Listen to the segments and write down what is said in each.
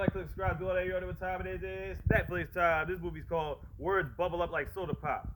like, click, subscribe, do all that. You already know what time it is. Netflix time. This movie's called Words Bubble Up Like Soda Pop.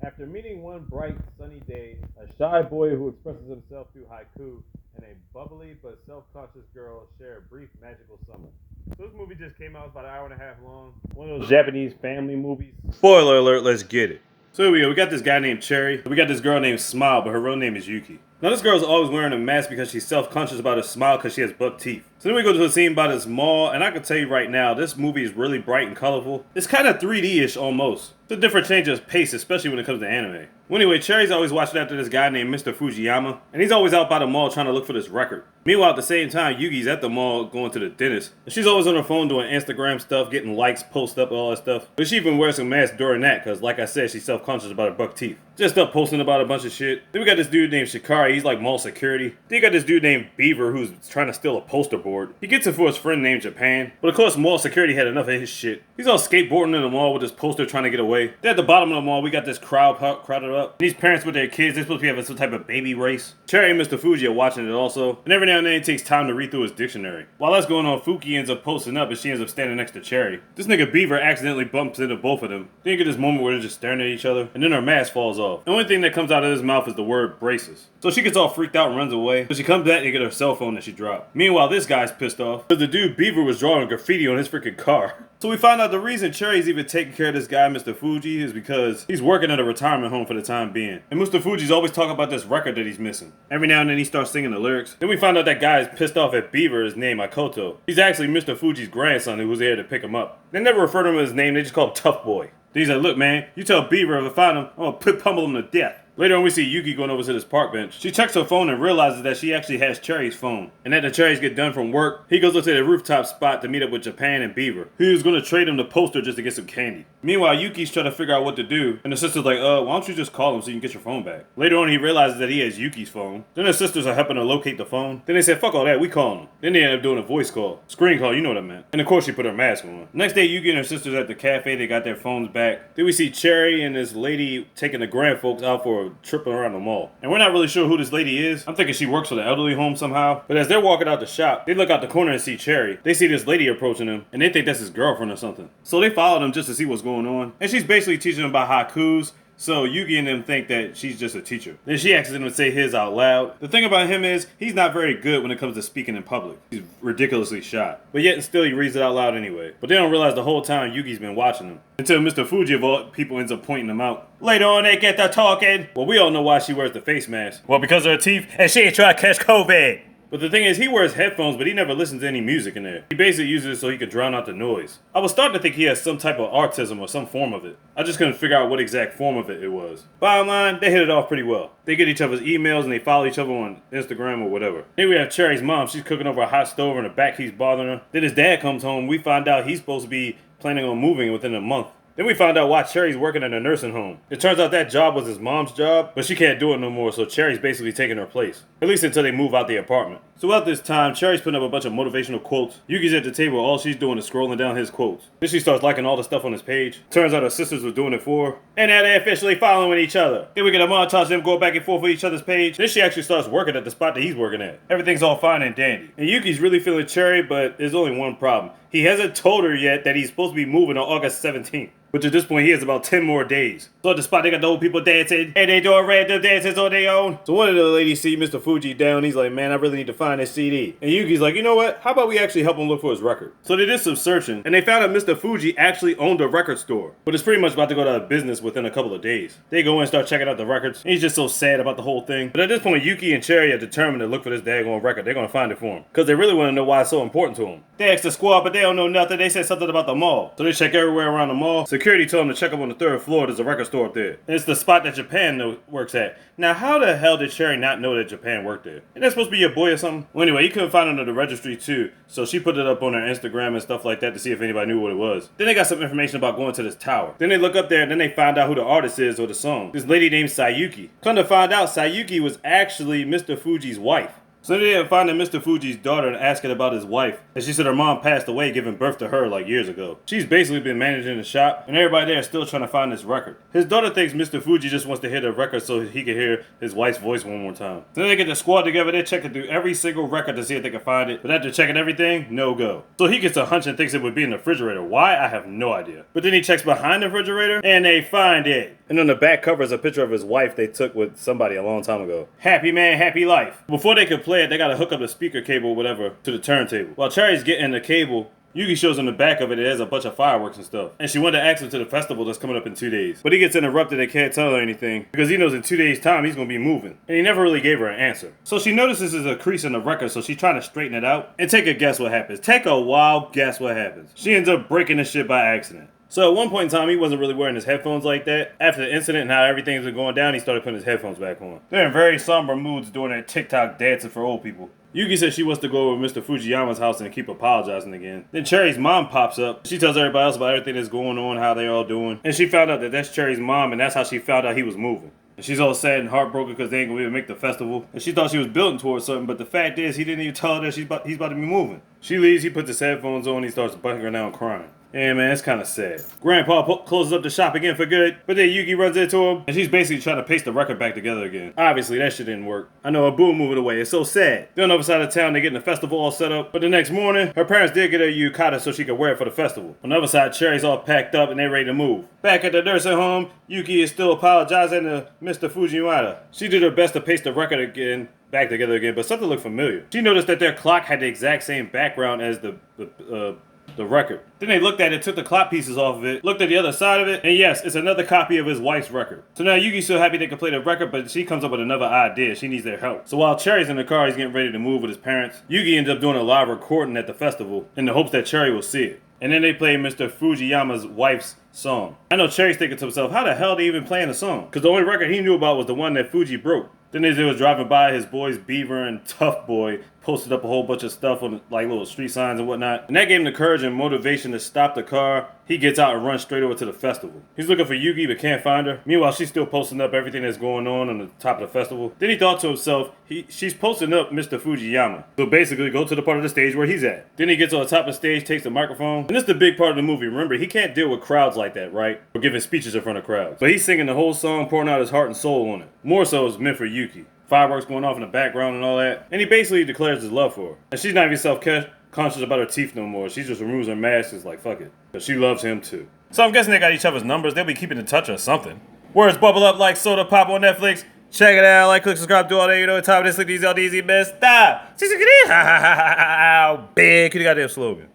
After meeting one bright, sunny day, a shy boy who expresses himself through haiku and a bubbly but self-conscious girl share a brief magical summer. So this movie just came out. It's about an hour and a half long. One of those Japanese family movies. Spoiler alert, let's get it. So here we go. We got this guy named Cherry. We got this girl named Smile, but her real name is Yuki. Now this girl's always wearing a mask because she's self-conscious about her smile because she has buck teeth. So then we go to a scene by this mall, and I can tell you right now, this movie is really bright and colorful. It's kind of 3D-ish almost. It's a different change of pace, especially when it comes to anime. Well, anyway, Cherry's always watching after this guy named Mr. Fujiyama, and he's always out by the mall trying to look for this record. Meanwhile, at the same time, Yuki's at the mall going to the dentist. And she's always on her phone doing Instagram stuff, getting likes, post up, all that stuff. But she even wears a mask during that, because like I said, she's self-conscious about her buck teeth. Just up posting about a bunch of shit. Then we got this dude named Shikari, he's like mall security. Then you got this dude named Beaver who's trying to steal a poster board. He gets it for his friend named Japan. But of course, mall security had enough of his shit. He's all skateboarding in the mall with his poster trying to get away. Then at the bottom of the mall, we got this crowd crowded up. These parents with their kids, they're supposed to be having some type of baby race. Cherry and Mr. Fuji are watching it also. And every now and then he takes time to read through his dictionary. While that's going on, Fuki ends up posting up and she ends up standing next to Cherry. This nigga Beaver accidentally bumps into both of them. Then you get this moment where they're just staring at each other. And then her mask falls off. The only thing that comes out of his mouth is the word braces. So she gets all freaked out and runs away. So she comes back and get her cell phone that she dropped. Meanwhile, this guy's pissed off because the dude Beaver was drawing graffiti on his freaking car. So we find out the reason Cherry's even taking care of this guy, Mr. Fuji, is because he's working at a retirement home for the time being. And Mr. Fuji's always talking about this record that he's missing. Every now and then he starts singing the lyrics. Then we find out that guy is pissed off at Beaver, his name Makoto. He's actually Mr. Fuji's grandson who was there to pick him up. They never refer to him as his name, they just call him Tough Boy. Then he's like, look man, you tell Beaver if I find him, I'm gonna pummel him to death. Later on, we see Yuki going over to this park bench. She checks her phone and realizes that she actually has Cherry's phone. And after the Cherries get done from work, he goes up to the rooftop spot to meet up with Japan and Beaver. He was going to trade him the poster just to get some candy. Meanwhile, Yuki's trying to figure out what to do, and the sister's like, why don't you just call him so you can get your phone back? Later on, he realizes that he has Yuki's phone. Then the sisters are helping her locate the phone. Then they said, fuck all that, we calling him. Then they end up doing a voice call. Screen call, you know what I meant. And of course, she put her mask on. Next day, Yuki and her sisters at the cafe, they got their phones back. Then we see Cherry and this lady taking the grand folks out for a trip around the mall. And we're not really sure who this lady is. I'm thinking she works for the elderly home somehow. But as they're walking out the shop, they look out the corner and see Cherry. They see this lady approaching them, and they think that's his girlfriend or something. So they follow them just to see what's going on. And she's basically teaching them about haikus. So Yuki and them think that she's just a teacher. Then she asks him to say his out loud. The thing about him is, he's not very good when it comes to speaking in public. He's ridiculously shy. But yet still he reads it out loud anyway. But they don't realize the whole time Yuki's been watching them. Until Mr. Fuji of all people ends up pointing them out. Later on they get to talking. Well, we all know why she wears the face mask. Well, because of her teeth, and she ain't trying to catch COVID. But the thing is, he wears headphones, but he never listens to any music in there. He basically uses it so he could drown out the noise. I was starting to think he has some type of autism or some form of it. I just couldn't figure out what exact form of it was. Bottom line, they hit it off pretty well. They get each other's emails and they follow each other on Instagram or whatever. Then we have Cherry's mom. She's cooking over a hot stove and the back keeps bothering her. Then his dad comes home. We find out he's supposed to be planning on moving within a month. Then we found out why Cherry's working at a nursing home. It turns out that job was his mom's job, but she can't do it no more, so Cherry's basically taking her place. At least until they move out the apartment. So at this time, Cherry's putting up a bunch of motivational quotes. Yuki's at the table, all she's doing is scrolling down his quotes. Then she starts liking all the stuff on his page. Turns out her sisters were doing it for her. And now they're officially following each other. Then we get a montage of them going back and forth with each other's page. Then she actually starts working at the spot that he's working at. Everything's all fine and dandy. And Yuki's really feeling Cherry, but there's only one problem. He hasn't told her yet that he's supposed to be moving on August 17th. Which at this point, he has about 10 more days. So at the spot, they got the old people dancing, and they doing random dances on their own. So one of the ladies see Mr. Fuji down, he's like, man, I really need to find this CD. And Yuki's like, you know what? How about we actually help him look for his record? So they did some searching, and they found out Mr. Fuji actually owned a record store. But it's pretty much about to go out of business within a couple of days. They go in and start checking out the records, and he's just so sad about the whole thing. But at this point, Yuki and Cherry are determined to look for this daggone record. They're going to find it for him. Because they really want to know why it's so important to him. They asked the squad, but they don't know nothing. They said something about the mall. So they check everywhere around the mall. Security told them to check up on the 3rd floor. There's a record store up there. And it's the spot that Japan works at. Now, how the hell did Cherry not know that Japan worked there? Isn't that supposed to be your boy or something? Well, anyway, he couldn't find it at the registry too. So she put it up on her Instagram and stuff like that to see if anybody knew what it was. Then they got some information about going to this tower. Then they look up there and then they find out who the artist is or the song. This lady named Sayuki. Come to find out, Sayuki was actually Mr. Fuji's wife. So they didn't find Mr. Fuji's daughter and asking about his wife, and she said her mom passed away giving birth to her like years ago. She's basically been managing the shop, and everybody there is still trying to find this record. His daughter thinks Mr. Fuji just wants to hear the record so he can hear his wife's voice one more time. So then they get the squad together, they're checking through every single record to see if they can find it, but after checking everything, no go. So he gets a hunch and thinks it would be in the refrigerator. Why? I have no idea. But then he checks behind the refrigerator, and they find it. And on the back cover is a picture of his wife they took with somebody a long time ago. Happy man, happy life. Before they could play it, they gotta hook up the speaker cable or whatever to the turntable. While Cherry's getting the cable, Yugi shows on the back of it, it has a bunch of fireworks and stuff. And she wanted to ask him to the festival that's coming up in 2 days. But he gets interrupted and can't tell her anything because he knows in 2 days' time he's going to be moving. And he never really gave her an answer. So she notices there's a crease in the record, so she's trying to straighten it out. And take a guess what happens. Take a wild guess what happens. She ends up breaking the shit by accident. So at one point in time, he wasn't really wearing his headphones like that. After the incident and how everything's been going down, he started putting his headphones back on. They're in very somber moods doing their TikTok dancing for old people. Yugi says she wants to go over to Mr. Fujiyama's house and keep apologizing again. Then Cherry's mom pops up. She tells everybody else about everything that's going on, how they all doing. And she found out that that's Cherry's mom, and that's how she found out he was moving. And she's all sad and heartbroken because they ain't gonna be able to make the festival. And she thought she was building towards something, but the fact is he didn't even tell her that he's about to be moving. She leaves, he puts his headphones on, he starts bunkering down crying. Yeah, man, it's kind of sad. Grandpa closes up the shop again for good, but then Yugi runs into him, and she's basically trying to paste the record back together again. Obviously, that shit didn't work. I know, a boo moving away. It's so sad. They're on the other side of town, they're getting the festival all set up, but the next morning, her parents did get her a yukata so she could wear it for the festival. On the other side, Cherry's all packed up, and they're ready to move. Back at the nursing home, Yuki is still apologizing to Mr. Fujiwara. She did her best to paste the record again, back together again, but something looked familiar. She noticed that their clock had the exact same background as the record. Then they looked at it, took the clock pieces off of it, looked at the other side of it, and yes, it's another copy of his wife's record. So now Yugi's so happy they can play the record, but she comes up with another idea. She needs their help. So while Cherry's in the car, he's getting ready to move with his parents. Yugi ends up doing a live recording at the festival in the hopes that Cherry will see it. And then they play Mr. Fujiyama's wife's song. I know Cherry's thinking to himself, how the hell are they even playing a song? Because the only record he knew about was the one that Fuji broke. Then as they was driving by, his boys Beaver and Tough Boy posted up a whole bunch of stuff on like little street signs and whatnot. And that gave him the courage and motivation to stop the car. He gets out and runs straight over to the festival. He's looking for Yugi but can't find her. Meanwhile, she's still posting up everything that's going on the top of the festival. Then he thought to himself, she's posting up Mr. Fujiyama. So basically, go to the part of the stage where he's at. Then he gets on the top of the stage, takes the microphone. And this is the big part of the movie. Remember, he can't deal with crowds like that, right? Or giving speeches in front of crowds. But he's singing the whole song, pouring out his heart and soul on it. More so, it's meant for Yuki. Fireworks going off in the background and all that. And he basically declares his love for her. And she's not even self-conscious about her teeth no more. She just removes her mask and is like, fuck it. Because she loves him too. So I'm guessing they got each other's numbers. They'll be keeping in touch or something. Words bubble up like soda pop on Netflix. Check it out. Like, click, subscribe, do all that. You know the time of this. Look, these all easy best. Stop. Big. Could you got that slogan?